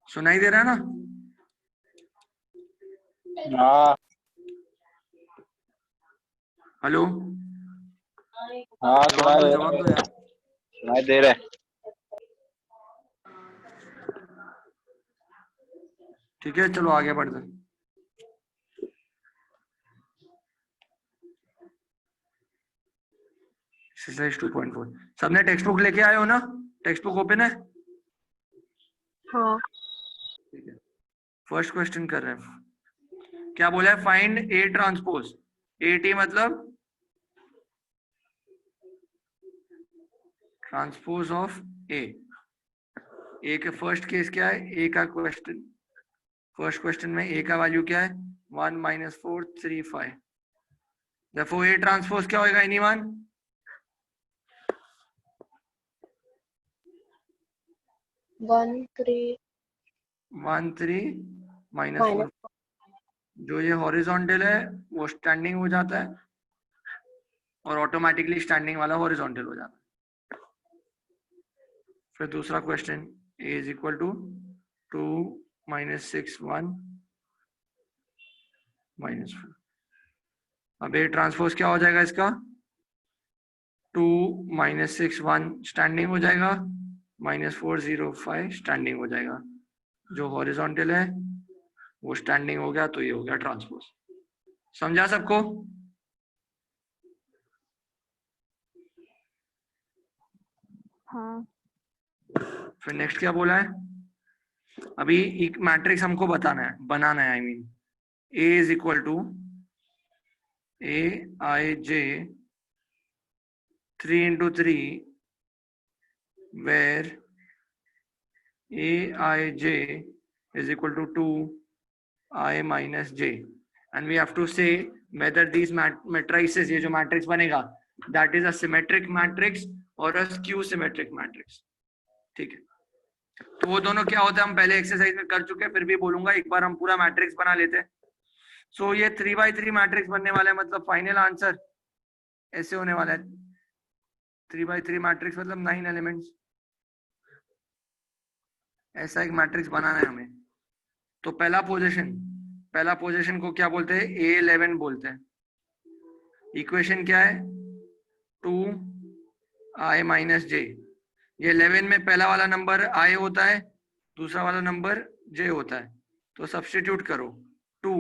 सुनाई दे रहा है ना? हाँ हेलो, हाँ जवाब दो यार। सुनाई दे रहा है। ठीक है, चलो आगे बढ़ते हैं। एक्सरसाइज 2.4 सबने टेक्स्ट बुक लेके आए हो ना? टेक्स्ट बुक ओपन है? हाँ। ठीक है, फर्स्ट क्वेश्चन कर रहे हैं। क्या बोला है? Find A transpose. A T मतलब ट्रांसपोज ऑफ ए। ए के फर्स्ट केस क्या है? ए का क्वेश्चन, फर्स्ट क्वेश्चन में ए का वैल्यू क्या है? 1 - 4 3 5। Therefore ए ट्रांसपोज क्या होगा? एनीवन? 1 3 1 3 -4। जो ये हॉरिजॉन्टल है वो स्टैंडिंग हो जाता है और ऑटोमेटिकली स्टैंडिंग वाला हॉरिजॉन्टल हो जाता है। फिर दूसरा question, a is equal to 2 - 6 1 -4। अब ए ट्रांसपोज क्या हो जाएगा इसका? 2 - 6 1 स्टैंडिंग हो जाएगा, -4 0 5 स्टैंडिंग हो जाएगा। जो हॉरिजॉन्टल है वो स्टैंडिंग हो गया, तो ये हो गया ट्रांसपोज। समझा सबको? हाँ। फिर नेक्स्ट क्या बोला है? अभी एक मैट्रिक्स हमको बताना है, बनाना है। I mean A is equal to A I J 3 × 3 where aij is equal to 2i minus j, and we have to say whether these matrices, ये जो मैट्रिक्स बनेगा, that is a symmetric matrix or a skew symmetric matrix। ठीक है, तो वो दोनों क्या होता है हम पहले एक्सरसाइज में कर चुके हैं, फिर भी बोलूंगा, एक बार हम पूरा मैट्रिक्स बना लेते हैं। सो ये 3x3 मैट्रिक्स बनने वाला है, मतलब फाइनल आंसर ऐसे होने वाला है। 3x3 मैट्रिक्स मतलब 9 एलिमेंट्स, ऐसा एक मैट्रिक्स बनाना है हमें। तो पहला पोजीशन को क्या बोलते हैं? A11 बोलते हैं। इक्वेशन क्या है? 2i - j। ये 11 में पहला वाला नंबर i होता है, दूसरा वाला नंबर j होता है, तो सब्स्टिट्यूट करो। 2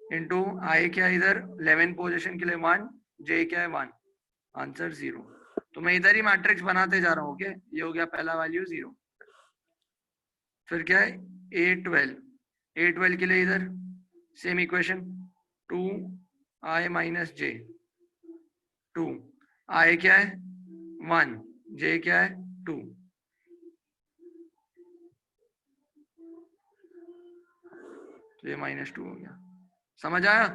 इंटू i क्या है इधर? 11 पोजीशन के लिए 1, j क्या है 1, आंसर 0। तो मैं इधर ही मैट्रिक्स बनाते जा रहा हूँ। ओके, ये हो गया पहला वैल्यू 0। फिर क्या है? A12 के लिए इधर same equation, 2i - j। 2 i क्या है? 1, j क्या है? 2। तो ये -2 हो गया। समझ आया?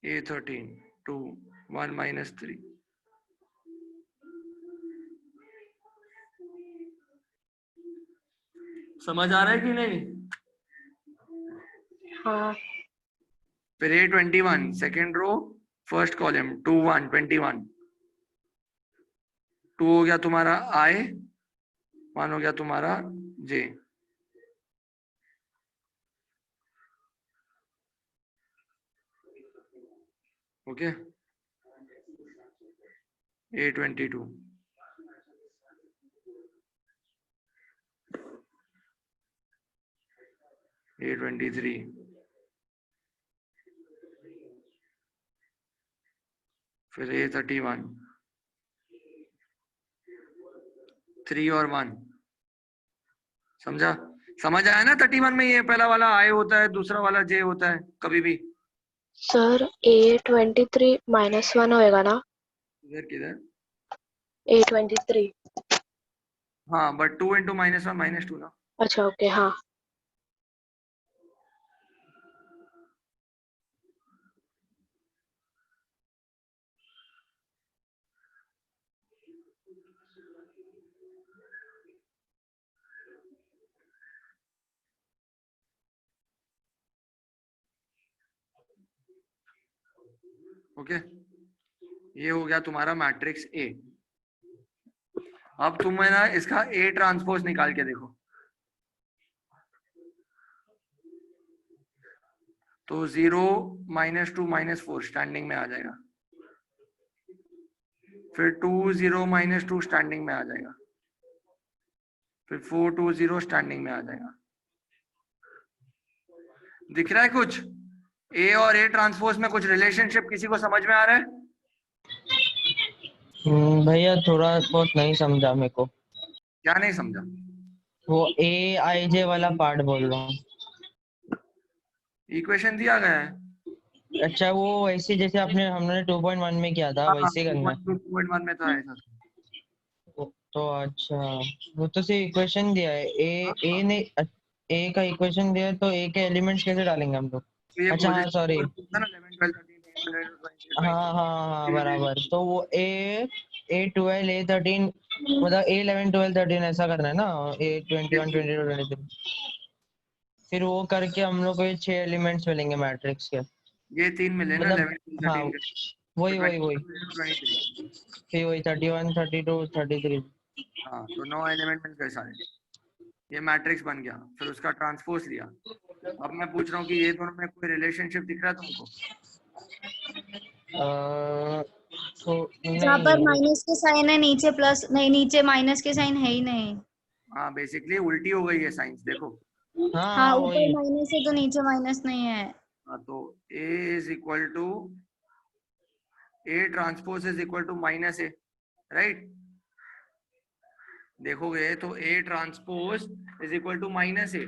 A13 2 1 - 3। समझ आ रहा है कि नहीं? हाँ। फिर A21 second row first column, 2 1 21। 2 हो गया तुम्हारा I, 1 हो गया तुम्हारा J। ओके, A22 A23 फिर A31 3 और 1। समझा? समझ आया ना? 31 में ये पहला वाला I होता है, दूसरा वाला J होता है कभी भी। सर A23 -1 होएगा ना? इधर किधर? A23। हाँ, बट 2 × -1 -2 ना। अच्छा ओके। हाँ। ओके, ये हो गया तुम्हारा मैट्रिक्स ए। अब तुम है ना इसका ए ट्रांसपोज निकाल के देखो, तो 0 -2 -4 स्टैंडिंग में आ जाएगा, फिर 2 0 -2 स्टैंडिंग में आ जाएगा, फिर 4 2 0 स्टैंडिंग में आ जाएगा। दिख रहा है कुछ? ए और ए ट्रांसपोज में कुछ रिलेशनशिप किसी को समझ में आ रहा है? भैया थोड़ा बहुत नहीं समझा मेरे को, क्या नहीं समझा? वो ए आई जे वाला पार्ट बोल रहा हूँ। इक्वेशन दिया गया है। अच्छा वो वैसे जैसे हमने 2.1 में किया था वैसे करना है। 2.1 में तो है ऐसा। तो अच्छा वो तो सिर्फ इक्वेशन दिया है, ए ने ए का इक्वेशन दिया है, तो ए के एलिमेंट्स कैसे डालेंगे हम लोग? तो ये अच्छा हाँ सॉरी, था ना 11 12 13 हाँ बराबर। तो वो ए 12 ए 13 मतलब ए 11 12 13 ऐसा करना है ना, ए 21 22 23, फिर वो करके हम लोग को ये 6 एलिमेंट्स मिलेंगे मैट्रिक्स के। ये 3 मिले ना, मतलब 11 हाँ 13 वही के। वही वही 23। फिर वही 31 32 33। हाँ, तो 9 एलिमेंट मिल गए सारे, ये मैट्रिक्स बन गया, फिर उसका ट्रांसपोज लिया। अब मैं पूछ रहा हूँ कि ये दोनों में कोई रिलेशनशिप दिख रहा है तुमको? तो जहाँ पर नहीं, माइनस के साइन है नीचे प्लस, नहीं नीचे माइनस के साइन है ही नहीं। हाँ, बेसिकली उल्टी हो गई है साइंस, देखो। हाँ हाँ ऊपर वही। माइनस है तो नीचे माइनस नहीं है। हाँ, तो A is equal to A transpose is equal to minus A, right? देखोगे तो A transpose is equal to minus A,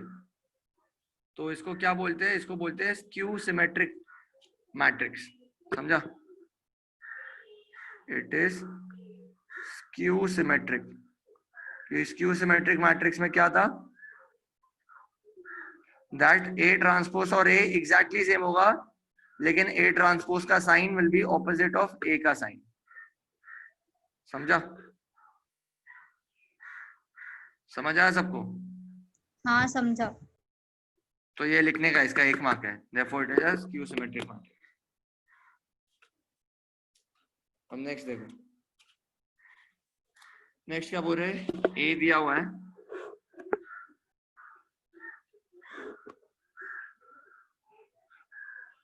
तो इसको क्या बोलते हैं? इसको बोलते हैं स्क्यू सिमेट्रिक मैट्रिक्स, समझा? It is skew symmetric. Skew symmetric matrix में क्या था? दैट ए ट्रांसपोज और ए एग्जैक्टली सेम होगा, लेकिन ए ट्रांसपोज का sign will be opposite of A का साइन, समझा? समझ आया सबको? हाँ समझा। तो ये लिखने का इसका 1 मार्क है, therefore it is a skew symmetric matrix। अब नेक्स्ट देखो, नेक्स्ट क्या बोल रहे हैं? ए दिया हुआ है,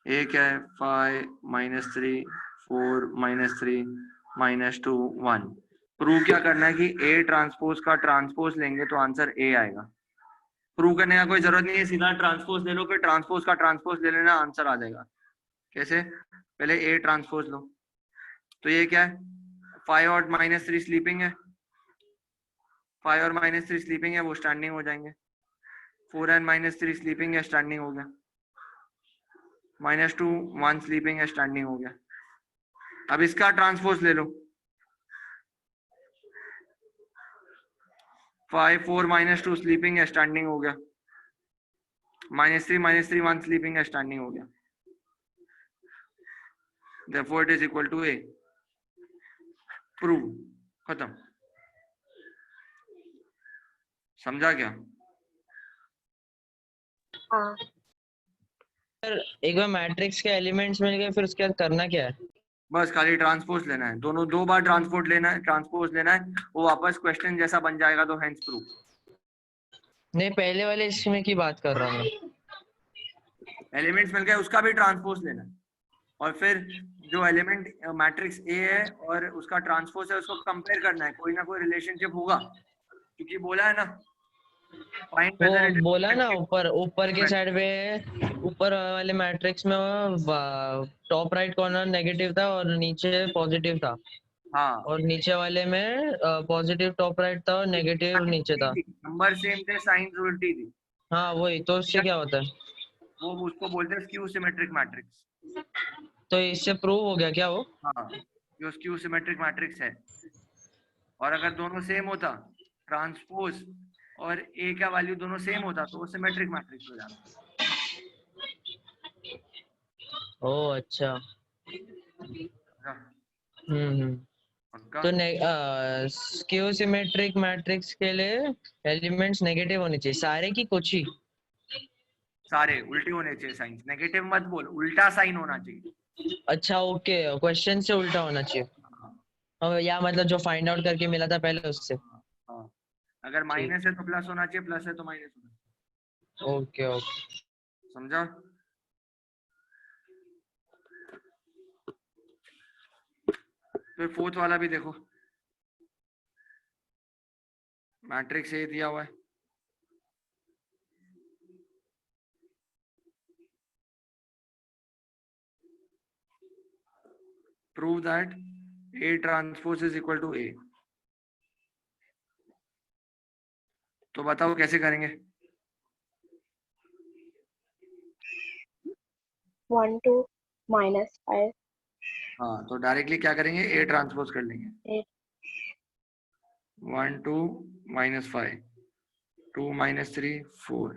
ए क्या है? 5 -3 4 -3 -2 1। प्रूव क्या करना है कि ए ट्रांसपोज का ट्रांसपोज लेंगे तो आंसर ए आएगा। प्रूव करने का कोई जरूरत नहीं है, सीधा ट्रांसपोज ले लो, फिर ट्रांसपोज का ट्रांसपोज ले लेना, आंसर आ जाएगा। कैसे? पहले ए ट्रांसपोज लो, तो ये क्या है? 5 और -3 स्लीपिंग है, 5 और -3 स्लीपिंग है, वो स्टैंडिंग हो जाएंगे। 4 एंड -3 स्लीपिंग है, स्टैंडिंग हो गया। -2 1 स्लीपिंग है, स्टैंडिंग हो गया। अब इसका ट्रांसपोज ले लो, 5 4 -2 स्लीपिंग है, स्टैंडिंग हो गया। -3 1 स्लीपिंग है, स्टैंडिंग हो गया। Therefore it is equal to A। Prove, खत्म। समझा क्या? हाँ एक बार मैट्रिक्स के एलिमेंट्स मिल गए फिर उसके बाद करना क्या है? बस खाली ट्रांसपोज लेना है, दोनों 2 बार ट्रांसपोज लेना है, वो वापस क्वेश्चन जैसा बन जाएगा, तो हेंस प्रूव। नहीं पहले वाले इसमें की बात कर रहा हूँ मैं। एलिमेंट्स मिल गए, उसका भी ट्रांसपोज लेना है, और फिर जो एलिमेंट मैट्रिक्स ए है और उसका ट्रांसपोज है, उसको कंपेयर करना है, कोई ना कोई रिलेशनशिप होगा, क्योंकि बोला है ना, फाइंड वो वेदर इट बोला ना इज ऊपर के साइड पे, ऊपर वाले मैट्रिक्स में टॉप राइट कॉर्नर नेगेटिव था और नीचे पॉजिटिव था, हाँ, और नीचे वाले में पॉजिटिव टॉप राइट था और नेगेटिव नीचे था। नंबर सेम थे, साइंस उल्टी थी। हाँ वही तो, उससे क्या होता है? वो उसको बोलते हैं स्क्यू सिमेट्रिक मैट्रिक्स। तो इससे प्रूव हो गया क्या वो? हाँ, जो स्क्यू सिमेट्रिक मैट्रिक्स है, और अगर दोनों सेम होता, ट्रांसपोज और ए का वैल्यू दोनों सेम होता, तो वो सिमेट्रिक मैट्रिक्स हो जाता। ओह अच्छा। पक्का? तो स्क्यू सिमेट्रिक मैट्रिक्स के लिए एलिमेंट्स नेगेटिव होने चाहिए सारे की कुछ ही? सारे उल्टे होने चाहिए, साइंस नेगेटिव मत बोल, उल्टा साइन होना चाहिए। अच्छा ओके, क्वेश्चन से उल्टा होना चाहिए, या मतलब जो फाइंड आउट करके मिला था पहले उससे। अगर माइनस है तो प्लस होना चाहिए, प्लस है तो माइनस होना चाहिए। Okay okay. समझा? फिर फोर्थ वाला भी देखो, मैट्रिक्स ए दिया हुआ है, prove that A transpose is equal to A। तो बताओ कैसे करेंगे? 1 2 minus 5 हाँ, तो डायरेक्टली क्या करेंगे, A ट्रांसपोज कर लेंगे। 8 1 2 minus 5, 2 minus 3 4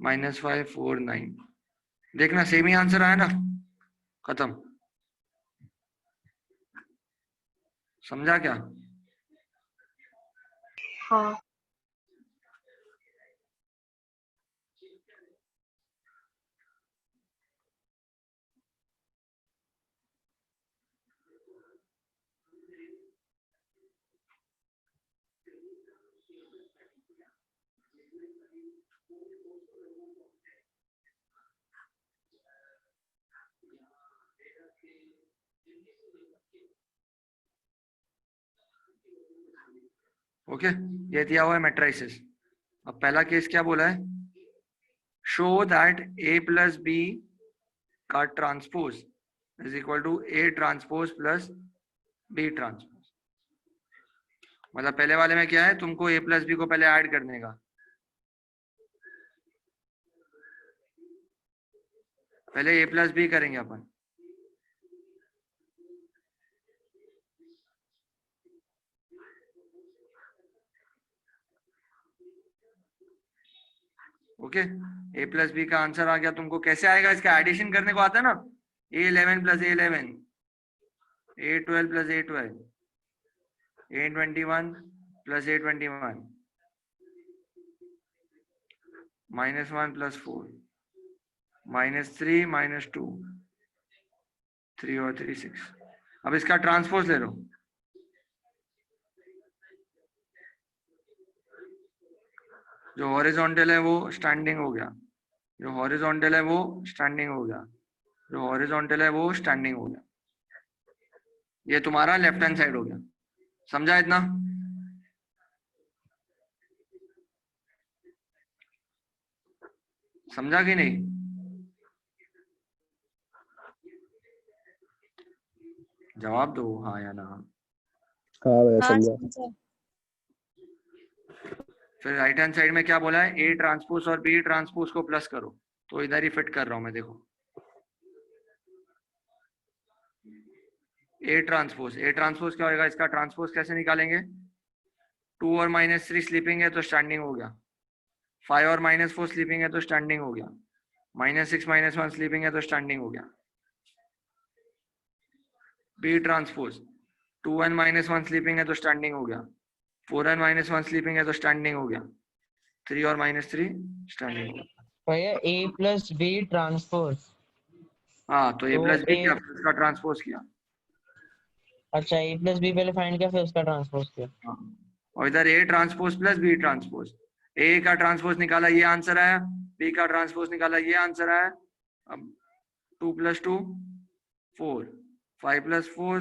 minus 5 4 9। देखना सेम ही आंसर आया ना, खत्म। समझा क्या? हाँ ओके, ये दिया हुआ है मैट्रिसेस। अब पहला केस क्या बोला है, show that A plus B का transpose is equal to A transpose plus B transpose. मतलब पहले वाले में क्या है, तुमको A प्लस B को पहले ऐड करने का, पहले A प्लस B करेंगे अपन। ओके, A प्लस बी का आंसर आ गया। तुमको कैसे आएगा, इसका एडिशन करने को आता है ना, A11 plus A11, A12 plus A12, A21 plus A21, -1 plus 4, -3 -2, 3 और 3 6। अब इसका ट्रांसपोज ले लो, जो हॉरिजॉन्टल है वो स्टैंडिंग हो गया, जो हॉरिजॉन्टल है वो स्टैंडिंग हो गया, जो हॉरिजॉन्टल है वो स्टैंडिंग हो गया। ये तुम्हारा लेफ्ट हैंड साइड हो गया। समझा इतना? समझा कि नहीं? जवाब दो हाँ या ना। हाँ भैया हाँ समझा। समझा। फिर राइट हैंड साइड में क्या बोला है, ए ट्रांसपोज और बी ट्रांसपोज को प्लस करो, तो इधर ही फिट कर रहा हूं मैं। देखो ए ट्रांसपोज क्या होगा, इसका ट्रांसपोज कैसे निकालेंगे, 2 और -3 स्लीपिंग है तो स्टैंडिंग हो गया, 5 और -4 स्लीपिंग है तो स्टैंडिंग हो गया, -6 -1 स्लीपिंग है तो स्टैंडिंग हो गया। बी ट्रांसपोज 2 और -1 स्लीपिंग है तो स्टैंडिंग हो गया, 4 और -1 स्लीपिंग है तो स्टैंडिंग हो गया, 3 और -3 स्टैंडिंग हो गया। भैया A प्लस बी ट्रांसपोज। हाँ, तो ए तो प्लस बी A, किया, फिर उसका ट्रांसपोज किया। अच्छा A प्लस बी पहले फाइंड किया फिर उसका ट्रांसपोज किया। हाँ, और इधर A transpose plus B transpose, A का ट्रांसपोज निकाला ये आंसर आया, बी का ट्रांसपोज निकाला ये आंसर आया। अब 2 + 2 4, 5 + 4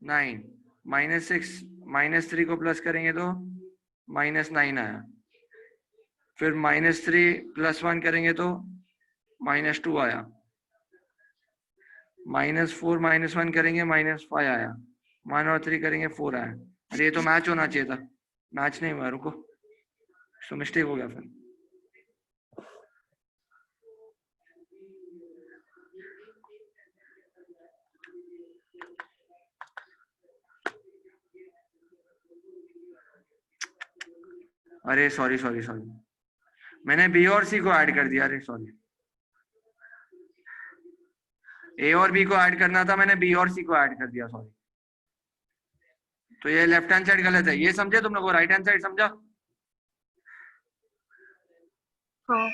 9, -6 -3 को प्लस करेंगे तो -9 आया, फिर -3 + 1 करेंगे तो -2 आया, -4 -1 करेंगे -5 आया, 1 और 3 करेंगे 4 आया। अरे ये तो मैच होना चाहिए था, मैच नहीं हुआ, रुको तो मिस्टेक हो गया फिर। अरे सॉरी, मैंने बी और सी को ऐड कर दिया, अरे सॉरी, ए और बी को ऐड करना था, मैंने बी और सी को ऐड कर दिया, सॉरी। तो ये लेफ्ट हैंड साइड गलत है, ये समझे तुम लोग, राइट हैंड साइड समझा? हाँ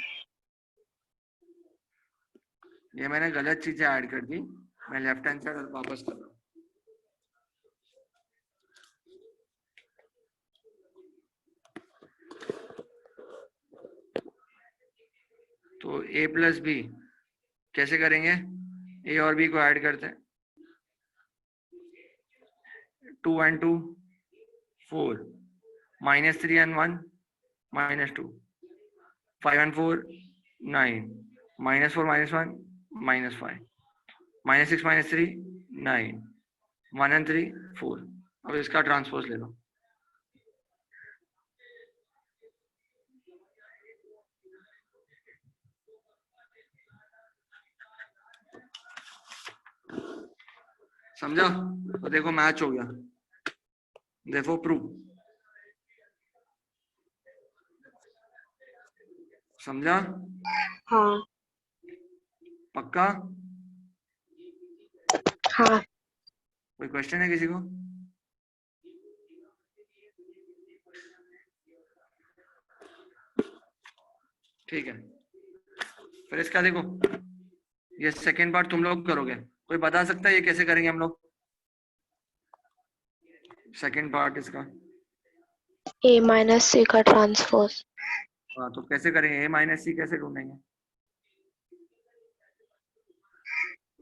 ये मैंने गलत चीजें ऐड कर दी, मैं लेफ्ट हैंड साइड वापस कर रहा हूँ। तो a प्लस बी कैसे करेंगे? a और b को ऐड करते हैं। 2 and 2 4 minus 3 and 1 minus 2 5 and 4 9 minus 4 minus 1 minus 5 minus 6 minus 3 9 1 and 3 4। अब इसका ट्रांसपोज ले लो। समझा? तो देखो मैच हो गया। देखो प्रूव। समझा? हाँ पक्का? हाँ कोई क्वेश्चन है किसी को? ठीक है, फिर इसका देखो, ये सेकेंड पार्ट तुम लोग करोगे। कोई बता सकता है ये कैसे करेंगे हम लोग? सेकेंड पार्ट इसका। a माइनस सी का ट्रांसपोज। हाँ, तो कैसे करेंगे? a माइनस सी कैसे ढूंढेंगे?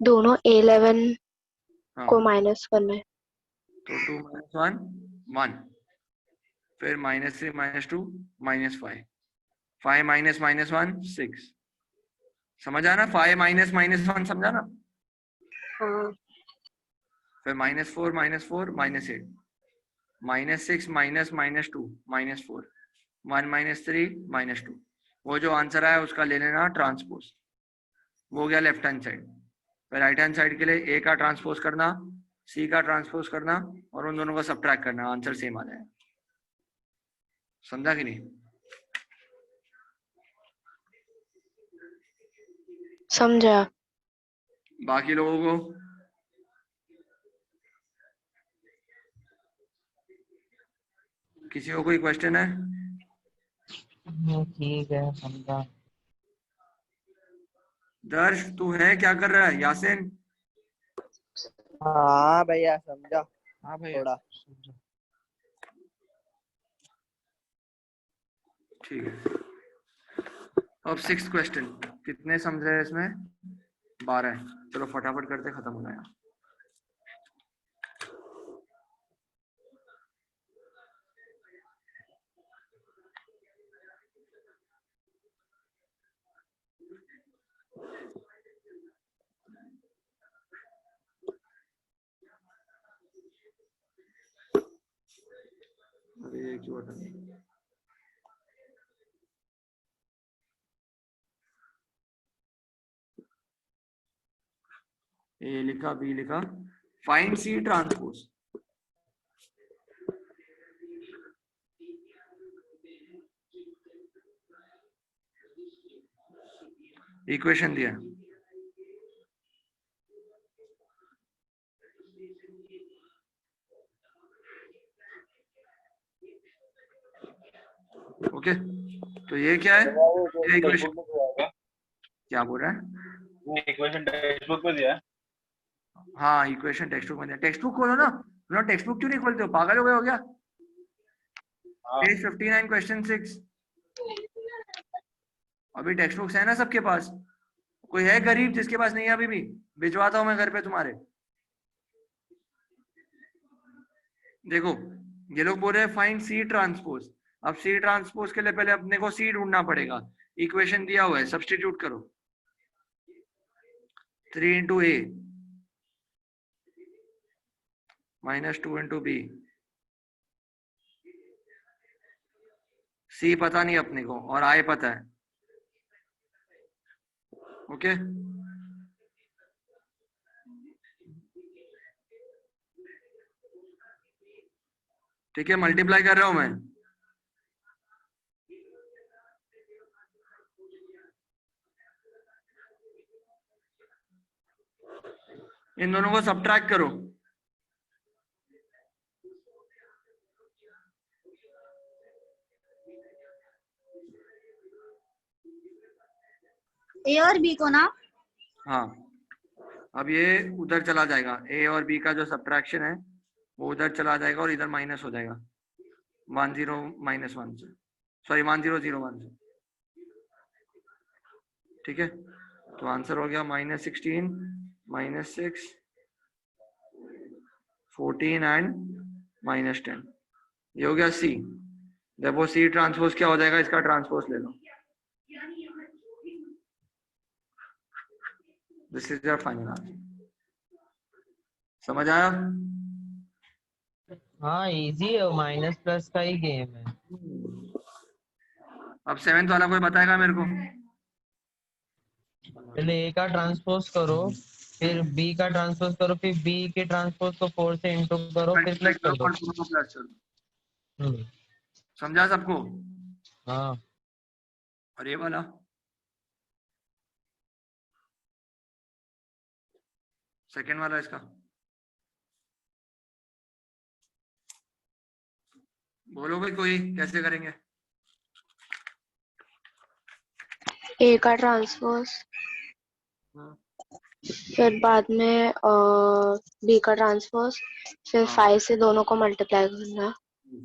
दोनों 11 हाँ, को माइनस करना है। तो 2 minus 1 1, फिर minus 3 minus 2 minus 5 5 minus minus 1 6। समझ आना? 5 minus minus 1 समझा ना? हाँ फिर -4 -4 -8 -6 minus 2 -4 1 -3 -2। वो जो आंसर आया उसका ले लेना ट्रांसपोज। वो हो गया लेफ्ट हैंड साइड। फिर राइट हैंड साइड के लिए ए का ट्रांसपोज करना, सी का ट्रांसपोज करना और उन दोनों को सबट्रैक्ट करना, आंसर सेम आ जाएगा। समझा कि नहीं? समझा। बाकी लोगों को किसी को कोई क्वेश्चन है? ठीक है, समझा। दर्श तू है क्या कर रहा है? यासिन हाँ भैया समझा हाँ भैया थोड़ा। ठीक है। अब 6th क्वेश्चन, कितने समझे इसमें? 12 है। चलो फटाफट करते, खत्म हो जाएगा। अरे ये क्यों हटा दिया? ए लिखा, बी लिखा, फाइंड सी ट्रांसपोज। इक्वेशन दिया, ओके। तो ये क्या है? ये इक्वेशन क्या बोल रहा है? इक्वेशन टेक्स्ट बुक में दिया है। हाँ, इक्वेशन टेक्स्ट बुक में दिया। टेक्स्ट बुक खोलो ना। तुम टेक्स्ट बुक क्यों नहीं खोलते हो? पागल हो गए हो क्या? Page 59 question 6। अभी टेक्स्ट बुक्स है ना सबके पास? कोई है गरीब जिसके पास नहीं है? अभी भी भिजवाता हूं मैं घर पे तुम्हारे। देखो ये लोग बोल रहे हैं फाइंड सी ट्रांसपोज। अब सी ट्रांसपोज के लिए पहले अपने को सी ढूंढना पड़ेगा। इक्वेशन दिया हुआ है, सब्स्टिट्यूट करो। 3 into a minus 2 into b। सी पता नहीं अपने को और आई पता है। ओके, ठीक है, मल्टीप्लाई कर रहा हूं मैं। इन दोनों को सबट्रैक्ट करो। ए और बी को ना? हाँ, अब ये उधर चला जाएगा। ए और बी का जो सबट्रैक्शन है वो उधर चला जाएगा और इधर माइनस हो जाएगा 1 0 -1 से, सॉरी 1 0 0 1 से। ठीक है, तो आंसर हो गया -16 -6 14 एंड -10। ये हो गया सी। देखो सी ट्रांसपोज क्या हो जाएगा, इसका ट्रांसपोज ले लो। This is your final answer. समझ आया? हाँ इजी है, माइनस प्लस का ही गेम है। अब 7th वाला कोई बताएगा मेरे को? पहले ए का ट्रांसपोज करो, फिर बी का ट्रांसपोज करो, फिर बी के ट्रांसपोज को 4 से इंटू करो, फिर मल्टीप्लाई प्लस करो कर दो। और दोनों को प्लस करो। हम्म, समझा सबको? हाँ और ये वाला सेकंड वाला इसका बोलो भाई, कोई कैसे करेंगे? ए का ट्रांसपोज, फिर बाद में बी का ट्रांसपोज, फिर हाँ। 5 से दोनों को मल्टीप्लाई करना है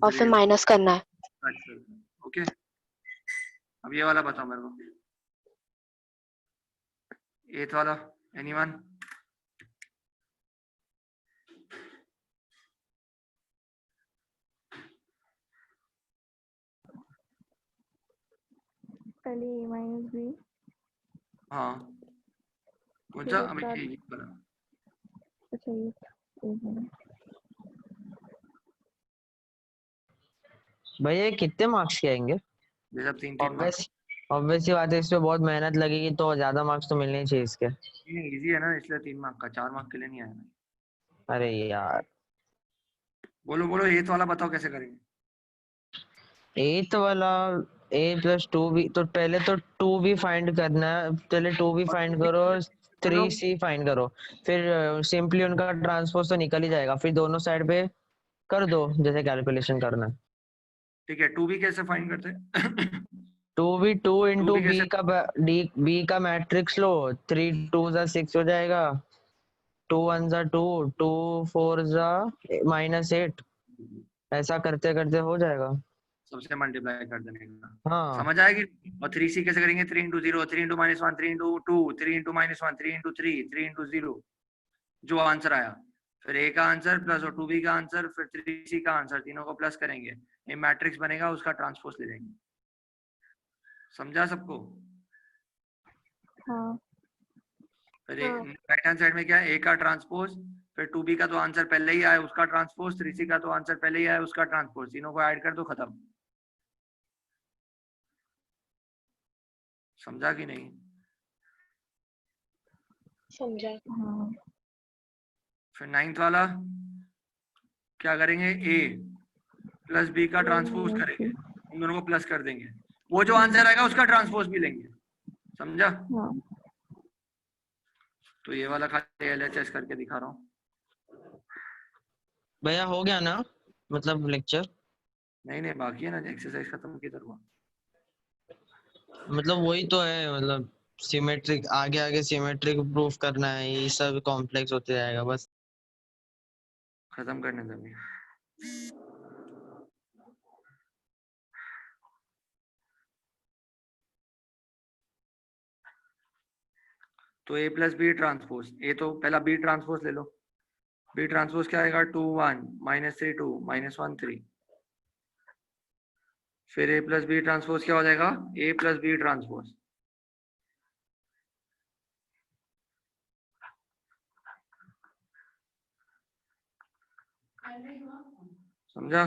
और फिर माइनस करना है। ओके, अब ये वाला बताओ मेरे को, 8th वाला, एनीवन? पहले ए माइनस बी, हाँ कौन सा? अभी ये वाला। अच्छा ये एक मिनट। भैया ये कितने मार्क्स के आएंगे? ये सब 3 मार्क्स। ऑब्वियस सी बात है, इसमें बहुत मेहनत लगेगी तो ज्यादा मार्क्स तो मिलने ही चाहिए इसके। इजी है ना, इसलिए 3 मार्क का, 4 मार्क के लिए नहीं आया। अरे यार, बोलो बोलो, 8th वाला बताओ कैसे करेंगे? 8th वाला a प्लस 2b, तो पहले तो 2b फाइंड करना है, पहले 2b फाइंड करो, 3c फाइंड करो, फिर सिंपली उनका ट्रांसपोज तो निकल ही जाएगा, फिर दोनों साइड पे कर दो जैसे कैलकुलेशन करना है। ठीक है, 2b कैसे फाइंड करते हैं? 2b 2 इंटू 2b कैसे? b का मैट्रिक्स लो, 3 2 6 हो जाएगा, 2 1 2, 2 4 -8, ऐसा करते करते हो जाएगा। सबसे मल्टीप्लाई कर देने का। हाँ समझ आएगी? और 3c कैसे करेंगे? 3 into 0, 3 into -1, 3 into 2, 3 into -1, 3 into 3, 3 into 0, जो आंसर आया, फिर a का आंसर प्लस और 2b का आंसर, फिर 3c का आंसर, तीनों को प्लस करेंगे, ये मैट्रिक्स बनेगा, उसका ट्रांसपोज ले लेंगे। समझा सबको? हाँ फिर राइट हैंड साइड में क्या है? a का ट्रांसपोज, फिर 2b का तो आंसर पहले ही आया उसका ट्रांसपोज, 3c का तो आंसर पहले ही आया उसका ट्रांसपोज, तीनों को ऐड कर दो, खत्म। समझा कि नहीं? समझा। हाँ फिर 9th वाला क्या करेंगे? a प्लस b का ट्रांसपोज करेंगे, उन दोनों को प्लस कर देंगे, वो जो आंसर आएगा उसका ट्रांसपोज भी लेंगे। समझा? हाँ तो ये वाला खाली LHS करके दिखा रहा हूँ। भैया हो गया ना, मतलब लेक्चर? नहीं नहीं, बाकी है ना, एक्सरसाइज खत्म किधर हुआ? मतलब वही तो है, मतलब सिमेट्रिक, आगे आगे सिमेट्रिक प्रूफ करना है, ये सब कॉम्प्लेक्स होते जाएगा बस। खत्म करने दो अभी। तो a प्लस बी ट्रांसपोज, ए तो पहला b ट्रांसपोज ले लो, b ट्रांसपोज क्या आएगा? 2 1 -3 2 -1 3, फिर a प्लस बी ट्रांसपोज क्या हो जाएगा? a plus B transpose. समझा?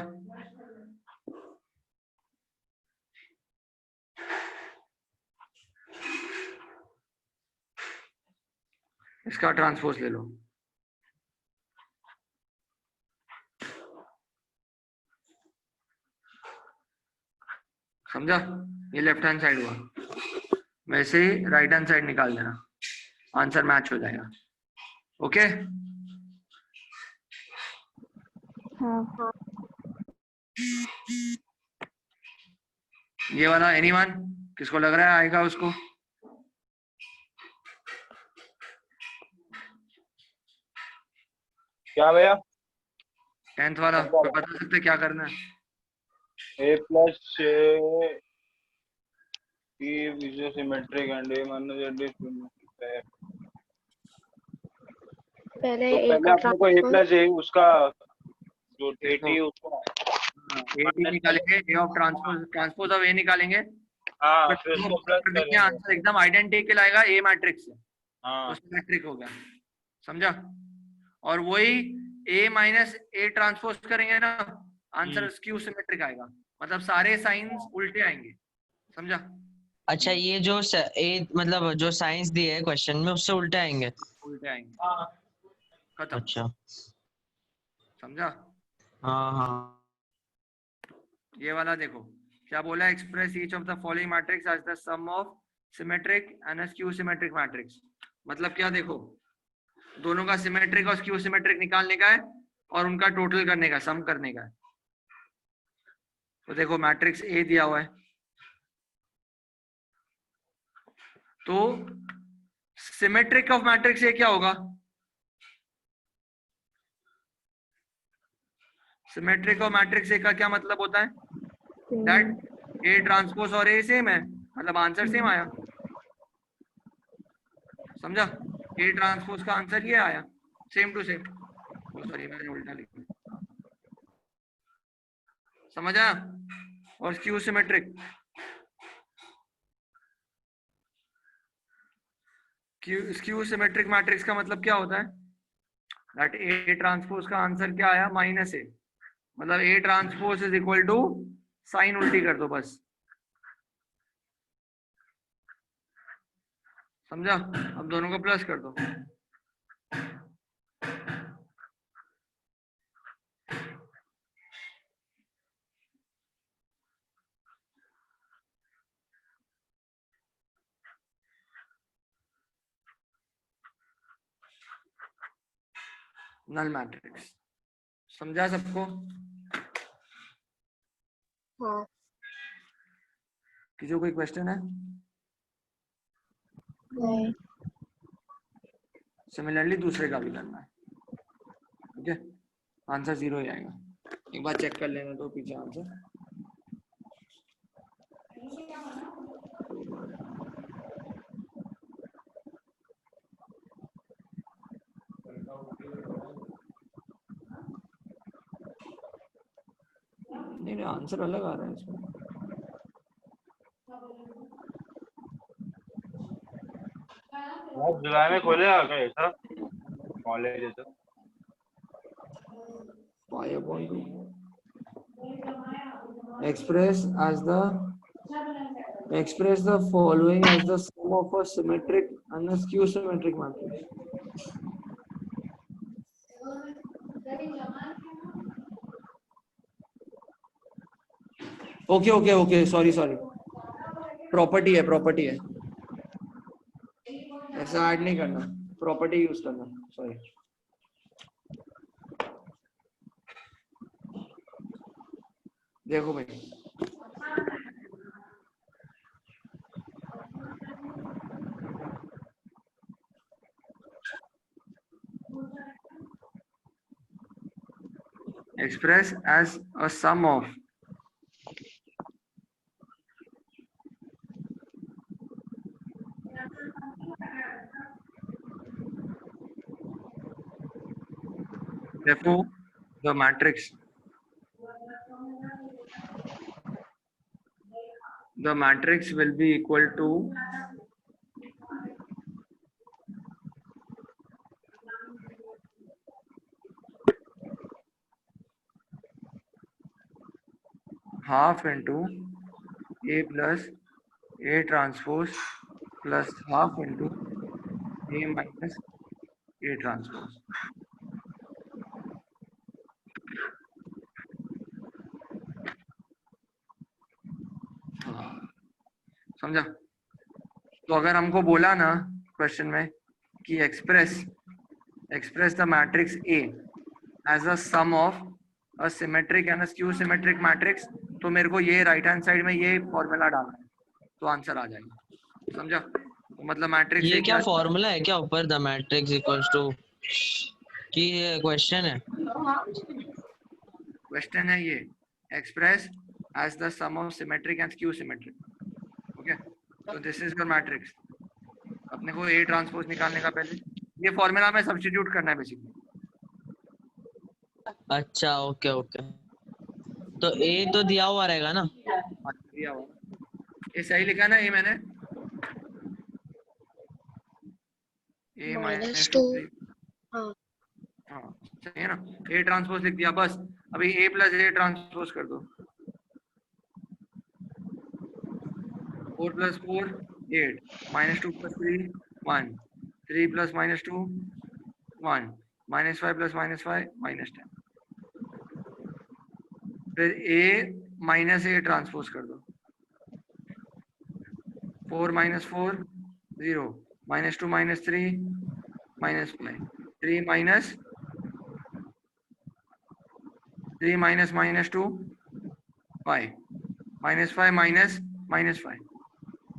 इसका ट्रांसपोज ले लो। समझा? ये लेफ्ट हैंड साइड हुआ, वैसे ही राइट हैंड साइड निकाल देना, आंसर मैच हो जाएगा। ओके? हाँ ये वाला एनीवन किसको लग रहा है आएगा उसको? क्या भैया? 10th वाला कोई बता सकते क्या करना है? A plus is a symmetric and A minus Z is symmetric है। पहले तो ए पहले का अपने को A ट्रांसपोज प्लस ए उसका जो देखो, AT उसका ए टी निकालेंगे, ए ऑफ ट्रांसपोज ऑफ ए निकालेंगे, हाँ बट फिर उसको प्लस करेंगे। आंसर एकदम आइडेंटिकल आएगा ए मैट्रिक्स से, हाँ तो सिमेट्रिक हो गया, समझा। और वही ए माइनस ए ट्रांसपोज करेंगे ना, आंसर स्क्यू सिमेट्रिक आएगा, मतलब सारे साइंस उल्टे आएंगे, समझा। अच्छा ये जो ए मतलब जो साइंस दी है क्वेश्चन में उससे उल्टे आएंगे। उल्टे आएंगे, खत्म, अच्छा समझा। हाँ हाँ ये वाला देखो क्या बोला, express each of the following matrix as the sum of symmetric and skew symmetric matrix. मतलब क्या, देखो दोनों का सिमेट्रिक और स्क्यू सिमेट्रिक निकालने का है और उनका टोटल करने का, सम करने का है। तो देखो मैट्रिक्स ए दिया हुआ है, तो सिमेट्रिक ऑफ मैट्रिक्स ए क्या होगा, सिमेट्रिक ऑफ मैट्रिक्स ए का क्या मतलब होता है, दैट ए ट्रांसपोज और ए सेम है, मतलब आंसर सेम आया, समझा। ए ट्रांसपोज का आंसर ये आया, सेम टू सेम। सॉरी मैंने उल्टा लिख दिया, समझा। और skew symmetric, skew symmetric matrix का मतलब क्या होता है, दैट ए ट्रांसपोज का आंसर क्या आया, माइनस ए, मतलब A transpose is equal to, sign उल्टी कर दो बस, समझा। अब दोनों को प्लस कर दो, नल मैट्रिक्स, समझा सबको। हाँ किसी को कोई क्वेश्चन है? नहीं सिमिलरली दूसरे का भी करना है, ठीक है, आंसर 0 ही आएगा। एक बार चेक कर लेना तो पीछे आंसर, नहीं आंसर अलग आ रहा है इसमें। जुलाई में खोलेगा क्या ऐसा कॉलेज है तो? express the following as the sum of a symmetric and a skew symmetric matrix. Okay sorry property है, ऐसा ऐड नहीं करना, प्रॉपर्टी यूज करना, सॉरी। देखो भाई, express as a sum of therefore the matrix will be equal to half into A plus A transpose plus half into A minus A transpose. समझा। तो अगर हमको बोला ना क्वेश्चन में कि express the matrix A as a sum of a symmetric and a skew symmetric matrix, तो मेरे को ये राइट हैंड साइड में ये फॉर्मूला डालना है, तो आंसर आ जाएगा, समझा। तो मतलब मैट्रिक्स ये क्या फॉर्मूला है क्या ऊपर, द मैट्रिक्स इक्वल्स टू, कि ये क्वेश्चन है? क्वेश्चन है ये, express as the sum of symmetric and skew symmetric, okay. तो दिस इज योर मैट्रिक्स। अपने को ए ट्रांसपोज निकालने का पहले ये फॉर्मूला में सब्स्टिट्यूट करना है बेसिकली। अच्छा ओके ओके, तो ए तो दिया हुआ रहेगा ना? दिया हुआ ये सही लिखा ना? ये मैंने ए माइनस -2 2। हाँ हाँ सही है ना? ए ट्रांसपोज लिख दिया बस। अभी ए प्लस ए ट्रांसपोज कर दो। 4 + 4 8 -2 + 3 1 3 + -2 1 -5 + -5 -10। फिर ए माइनस ए ट्रांसपोज कर दो। 4 - 4 0 -2 - 3 -5 3 -2 5 -5 -5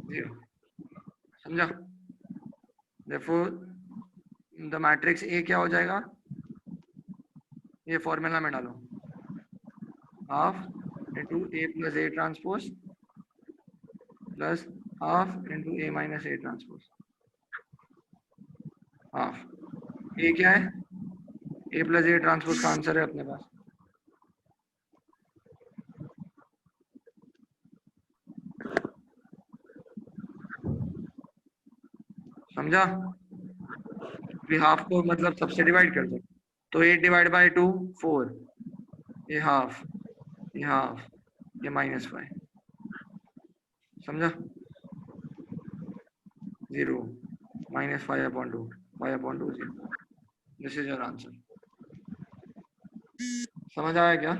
0। समझा? Therefore the मैट्रिक्स ए क्या हो जाएगा? ये फॉर्मूला में डालो, half into A plus A transpose plus half into A minus A transpose. Half A क्या है? ए प्लस ए ट्रांसपोज का आंसर है अपने पास। समझा? अभी हाफ को मतलब सबसे डिवाइड कर दो, तो 8 / 2 4, ये हाफ ये -5। समझा? 0 -5/2 5/2 0। This is your answer. समझ आया क्या?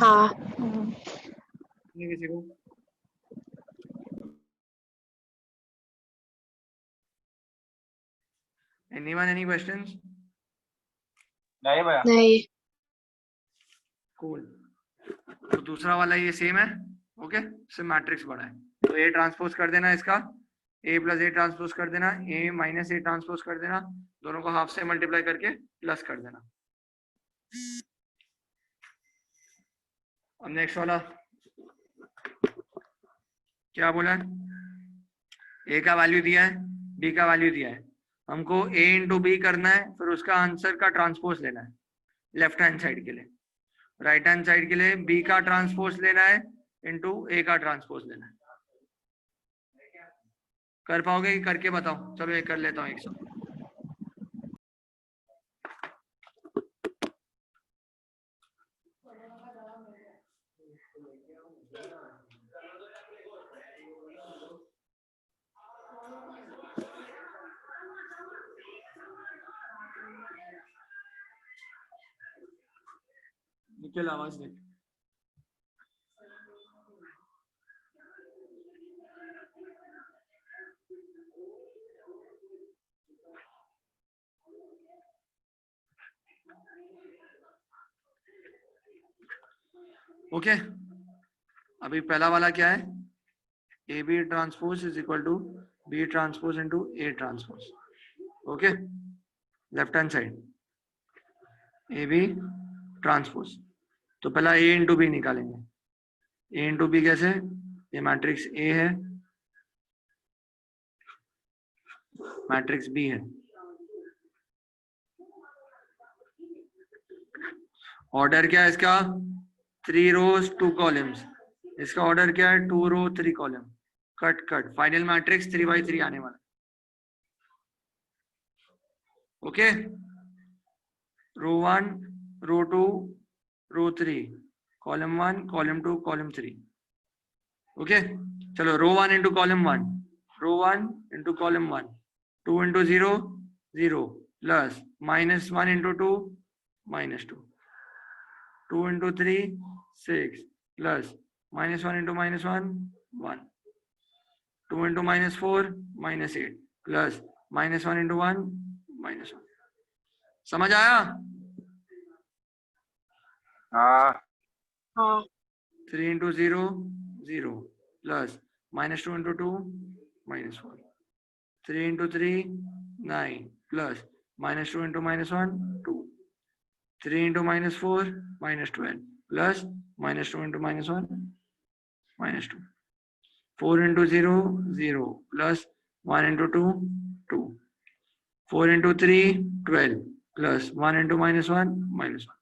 हाँ नहीं किसी को? Anyone any questions? नहीं भैया। नहीं। कूल। तो दूसरा वाला ये सेम है, ओके? सिर्फ मैट्रिक्स बड़ा है, तो ए ट्रांसपोज कर देना इसका, ए प्लस ए ट्रांसपोज कर देना, ए माइनस ए ट्रांसपोज कर देना, दोनों को हाफ से मल्टीप्लाई करके प्लस कर देना। अब नेक्स्ट वाला क्या बोला है? ए का वैल्यू दिया है, बी का वैल्यू दिया है, हमको a इंटू बी करना है, फिर उसका आंसर का ट्रांसपोज लेना है लेफ्ट हैंड साइड के लिए। राइट हैंड साइड के लिए बी का ट्रांसपोज लेना है इंटू ए का ट्रांसपोज लेना है। कर पाओगे कि करके बताओ? चलो एक कर लेता हूँ एक साथ। निकल आवाज देख। ओके अभी पहला वाला क्या है? A B transpose is equal to B transpose into A transpose. Okay left hand side A B transpose. तो पहला ए इंटू बी निकालेंगे। ए इंटू बी कैसे? ये मैट्रिक्स ए है, मैट्रिक्स बी है। ऑर्डर क्या है इसका? 3 रोज 2 कॉलम्स। इसका ऑर्डर क्या है? 2 रो 3 column. Cut cut final matrix 3/3 आने वाला। ओके रो 1 रो 2 रो 3 कॉलम 1 कॉलम 2 कॉलम 3। ओके चलो रो 1 इंटू कॉलम 1, रो 1 into column 1, 2 into 0 0 plus -1 into 2 -2, 2 into 3 6 plus -1 into -1 1, 2 into -4 -8 plus -1 into 1 -1। समझ आया? हाँ हाँ 3 into 0 0 plus -2 into 2 -4, 3 into 3 9 plus -2 into -1 2, 3 into -4 -12 plus -2 into -1 -2। 4 into 0 0 plus 1 into 2 2, 4 into 3 12 plus 1 into minus 1 minus 1,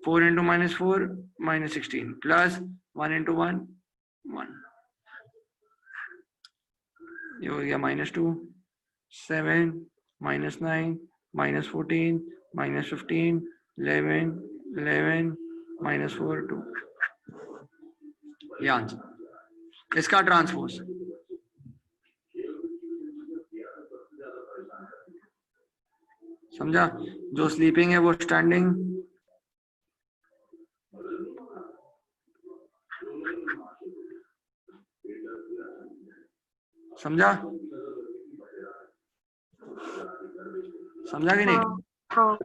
4 into minus 4 minus 16 plus 1 into 1 1, ये हो गया -2 7 -9 -14 -15 11 11 -4 2, ये answer इसका transpose. समझा? जो स्लीपिंग है वो स्टैंडिंग, समझा? समझा कि नहीं? हाँ हाँ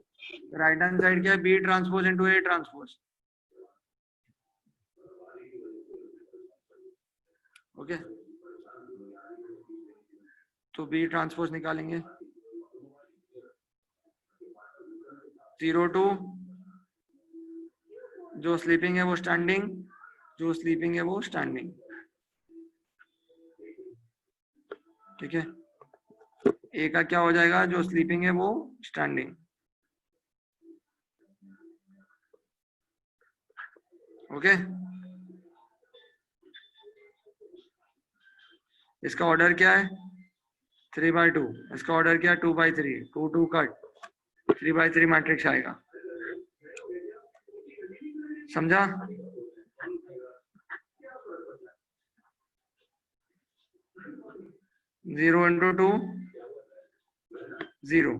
राइट हैंड साइड क्या है? B transpose into A transpose. Okay, तो बी ट्रांसपोज निकालेंगे 0 2, जो स्लीपिंग है वो स्टैंडिंग, जो स्लीपिंग है वो स्टैंडिंग। ठीक है, ए का क्या हो जाएगा? जो स्लीपिंग है वो स्टैंडिंग। ओके, इसका ऑर्डर क्या है? 3/2। इसका ऑर्डर क्या है? 2/3। 2 2 कट, 3/3 मैट्रिक्स आएगा। समझा? Zero into 2 0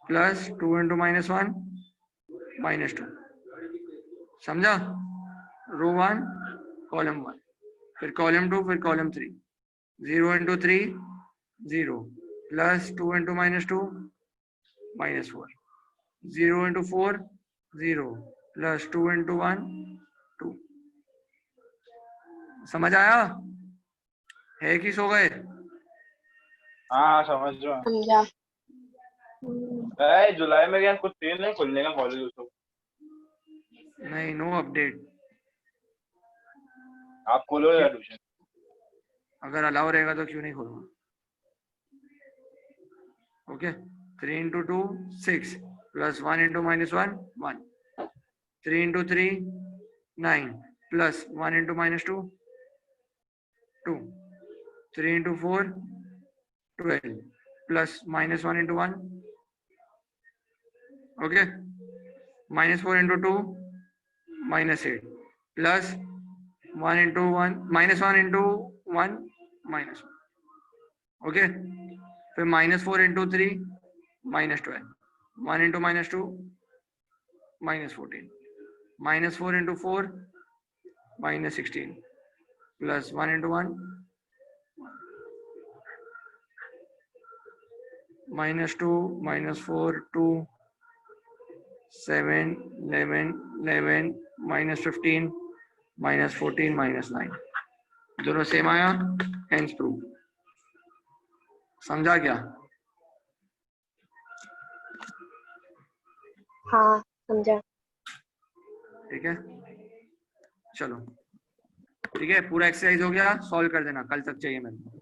plus 2 into -1 -2। समझा? रो 1 कॉलम 1, फिर कॉलम 2, फिर column 3। 0 into 3 0 plus 2 into -2 -4। 0 into 4 0 plus 2 into 1 2। समझ आया है कि सो गए? हाँ समझ रहा हूँ। समझा। जुलाई में क्या कुछ सीन नहीं खुलने का कॉलेज उसको? नहीं, नो अपडेट। आप खोलोगे या ट्यूशन? अगर अलाउ रहेगा तो क्यों नहीं खोलूंगा। Okay, 3 into 2 6 plus 1 into -1 1, 3 into 3 9 plus 1 into -2 2, 3 into 4 12 plus -1 into 1। Okay, -4 into 2 -8 plus 1 into 1 -1 into 1 -1। Okay, फिर -4 into 3 -12, 1 into -2 -14, -4 into 4 -16 plus 1 into 1 -2 -4 2 7 11 11 -15 -14 -9, दोनों सेम आया, हेंस प्रूव। समझा क्या? हाँ समझा। ठीक है, चलो ठीक है, पूरा एक्सरसाइज हो गया, सॉल्व कर देना, कल तक चाहिए मेरे को।